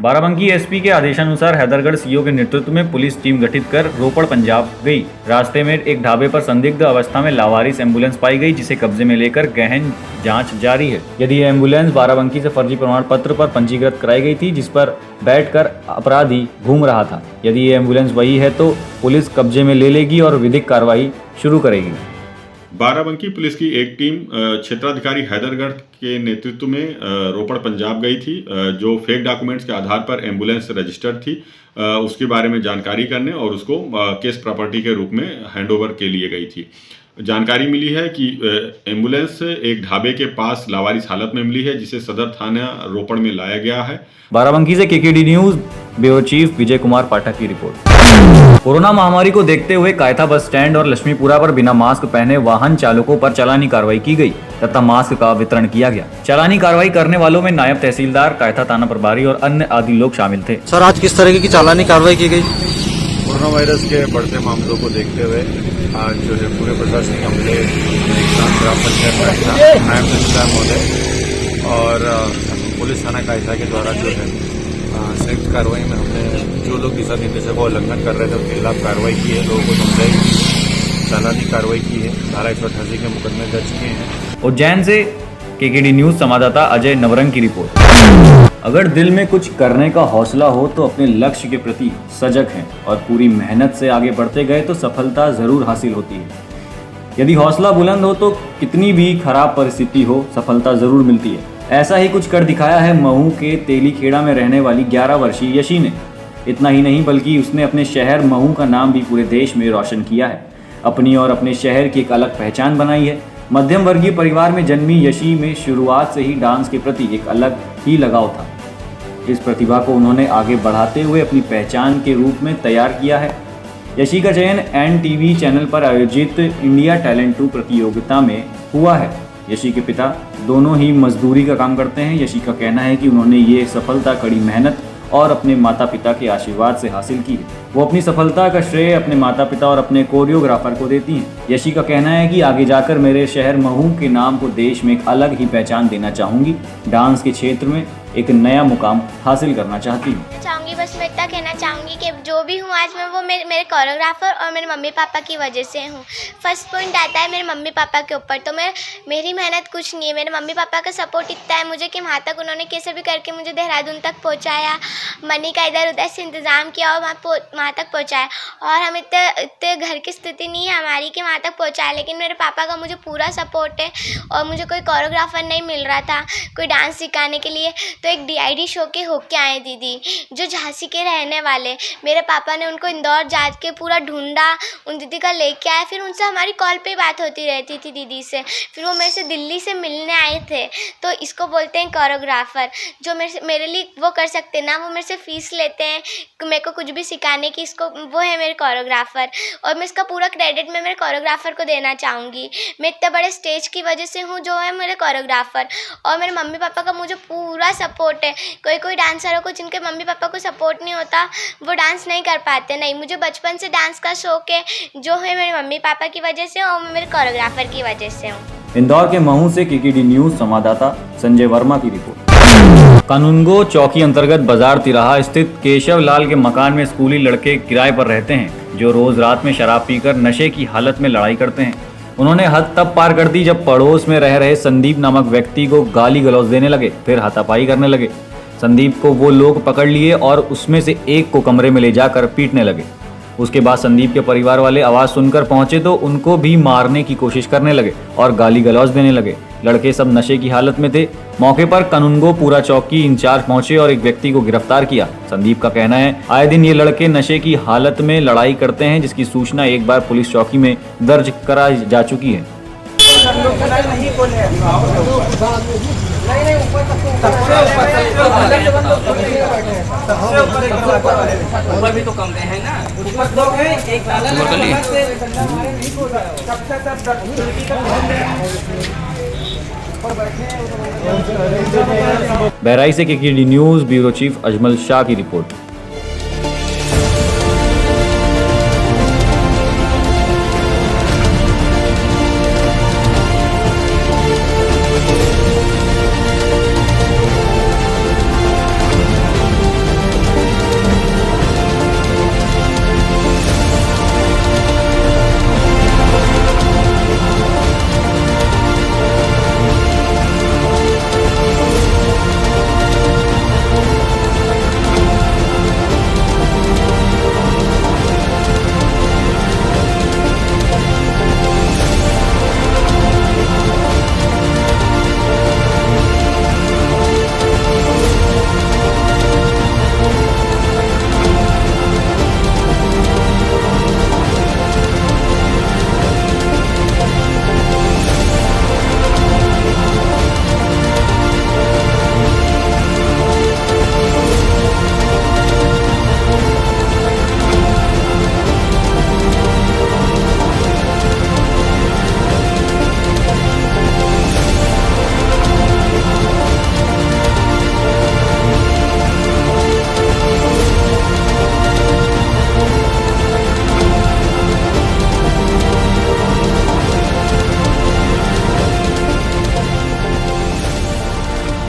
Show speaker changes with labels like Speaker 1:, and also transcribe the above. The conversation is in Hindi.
Speaker 1: बाराबंकी एसपी के आदेशानुसार हैदरगढ़ सीओ के नेतृत्व में पुलिस टीम गठित कर रोपड़ पंजाब गई। रास्ते में एक ढाबे पर संदिग्ध अवस्था में लावारिस एम्बुलेंस पाई गई, जिसे कब्जे में लेकर गहन जांच जारी है। यदि यह एम्बुलेंस बाराबंकी से फर्जी प्रमाण पत्र पर पंजीकृत कराई गई थी, जिस पर बैठकर अपराधी घूम रहा था। यदि ये एम्बुलेंस वही है तो पुलिस कब्जे में ले लेगी और विधिक कार्रवाई शुरू करेगी।
Speaker 2: बाराबंकी पुलिस की एक टीम क्षेत्राधिकारी हैदरगढ़ के नेतृत्व में रोपड़ पंजाब गई थी, जो फेक डॉक्यूमेंट्स के आधार पर एम्बुलेंस रजिस्टर्ड थी, उसके बारे में जानकारी करने और उसको केस प्रॉपर्टी के रूप में हैंडओवर के लिए गई थी। जानकारी मिली है कि एम्बुलेंस एक ढाबे के पास लावारिस हालत में मिली है, जिसे सदर थाना रोपड़ में लाया गया है।
Speaker 1: बाराबंकी से KKD news bureau chief Vijay Kumar Pathak की रिपोर्ट। कोरोना महामारी को देखते हुए कायथा बस स्टैंड और लक्ष्मीपुरा पर बिना मास्क पहने वाहन चालकों पर चालानी कार्रवाई की गई तथा मास्क का वितरण किया गया। चालानी कार्रवाई करने वालों में नायब तहसीलदार, कायथा थाना प्रभारी और अन्य आदि लोग शामिल थे।
Speaker 3: सर, आज किस तरह की चालानी कार्रवाई की गई?
Speaker 4: कोरोना वायरस के बढ़ते मामलों को देखते हुए आज जो है पूरे प्रशासनिक अमले एक साथ ग्राम पंचायत नायब तहसीलदार महोदय और पुलिस थाना कायथा के द्वारा जो है संयुक्त कार्रवाई में हमने जो लोग दिशा निर्देशों का उल्लंघन कर रहे थे उनके खिलाफ कार्रवाई की है, लोगों को समझाई की है, चालानी कार्रवाई की है, धारा 188 के मुकदमे दर्ज किए हैं।
Speaker 1: उज्जैन से केकेडी न्यूज संवाददाता अजय नवरंग की रिपोर्ट। अगर दिल में कुछ करने का हौसला हो तो अपने लक्ष्य के प्रति सजग हैं और पूरी मेहनत से आगे बढ़ते गए तो सफलता जरूर हासिल होती है। यदि हौसला बुलंद हो तो कितनी भी खराब परिस्थिति हो, सफलता जरूर मिलती है। ऐसा ही कुछ कर दिखाया है महू के तेलीखेड़ा में रहने वाली 11 वर्षीय यशी ने। इतना ही नहीं बल्कि उसने अपने शहर महू का नाम भी पूरे देश में रोशन किया है। अपनी और अपने शहर की एक अलग पहचान बनाई है। मध्यम वर्गीय परिवार में जन्मी यशी में शुरुआत से ही डांस के प्रति एक अलग ही लगाव था। इस प्रतिभा को उन्होंने आगे बढ़ाते हुए अपनी पहचान के रूप में तैयार किया है। यशी का चयन NTV चैनल पर आयोजित इंडिया टैलेंट 2 प्रतियोगिता में हुआ है। यशी के पिता दोनों ही मजदूरी का काम करते हैं। यशी का कहना है कि उन्होंने ये सफलता कड़ी मेहनत और अपने माता पिता के आशीर्वाद से हासिल की है। वो अपनी सफलता का श्रेय अपने माता पिता और अपने कोरियोग्राफर को देती हैं। यशी का कहना है कि आगे जाकर मेरे शहर महू के नाम को देश में एक अलग ही पहचान देना चाहूँगी। डांस के क्षेत्र में एक नया मुकाम हासिल करना चाहती हूँ।
Speaker 5: बस मैं इतना कहना चाहूँगी कि जो भी हूँ आज मैं वो मेरे कोरियोग्राफर और मेरे मम्मी पापा की वजह से हूँ। फर्स्ट पॉइंट आता है मेरे मम्मी पापा के ऊपर, तो मेरी मेहनत कुछ नहीं है, मेरे मम्मी पापा का सपोर्ट इतना है मुझे कि वहाँ तक उन्होंने कैसे भी करके मुझे देहरादून तक पहुँचाया, मनी का इधर उधर से इंतज़ाम किया और वहाँ तक पहुँचाया। और हम इतने घर की स्थिति नहीं है हमारी कि वहाँ तक पहुँचाया, लेकिन मेरे पापा का मुझे पूरा सपोर्ट है। और मुझे कोई कोरियोग्राफर नहीं मिल रहा था कोई डांस सिखाने के लिए, तो एक DID शो के होके आए दीदी जो झांसी के रहने वाले। मेरे पापा ने उनको इंदौर जाके पूरा ढूंढा, उन दीदी का लेके आए, फिर उनसे हमारी कॉल पे बात होती रहती थी दीदी से। फिर वो मेरे से दिल्ली से मिलने आए थे। तो इसको बोलते हैं कोरियोग्राफर। जो मेरे लिए वो कर सकते ना, वो मेरे से फीस लेते हैं मेरे को कुछ भी सिखाने की, इसको वो है मेरे कोरियोग्राफर। और मैं इसका पूरा क्रेडिट मैं मेरे कोरियोग्राफर को देना चाहूँगी। मैं इतने बड़े स्टेज की वजह से हूँ जो है मेरे कोरियोग्राफर। और मेरे मम्मी पापा का मुझे पूरा सपोर्ट है। कोई डांसरों को जिनके मम्मी पापा को सपोर्ट नहीं होता वो डांस नहीं कर पाते। नहीं, मुझे बचपन से डांस का शौक है, जो है मेरे मम्मी पापा की वजह से और मेरे कोरियोग्राफर की वजह से हूँ।
Speaker 1: इंदौर के महू से केकेडी न्यूज संवाददाता संजय वर्मा की रिपोर्ट। कानूनगो चौकी अंतर्गत बाजार तिराहा स्थित केशव लाल के मकान में स्कूली लड़के किराए पर रहते हैं, जो रोज रात में शराब पीकर नशे की हालत में लड़ाई करते हैं। उन्होंने हद तब पार कर दी जब पड़ोस में रह रहे संदीप नामक व्यक्ति को गाली गलौज देने लगे, फिर हाथापाई करने लगे। संदीप को वो लोग पकड़ लिए और उसमें से एक को कमरे में ले जाकर पीटने लगे। उसके बाद संदीप के परिवार वाले आवाज सुनकर पहुंचे तो उनको भी मारने की कोशिश करने लगे और गाली गलौज देने लगे। लड़के सब नशे की हालत में थे। मौके पर कानूनगो पूरा चौकी इंचार्ज पहुंचे और एक व्यक्ति को गिरफ्तार किया। संदीप का कहना है आए दिन ये लड़के नशे की हालत में लड़ाई करते हैं, जिसकी सूचना एक बार पुलिस चौकी में दर्ज करा जा चुकी है।
Speaker 6: ऊपर भी तो कम है ना, ऊपर दो है एक
Speaker 1: बहराइच से KKD news bureau chief Ajmal Shah की रिपोर्ट।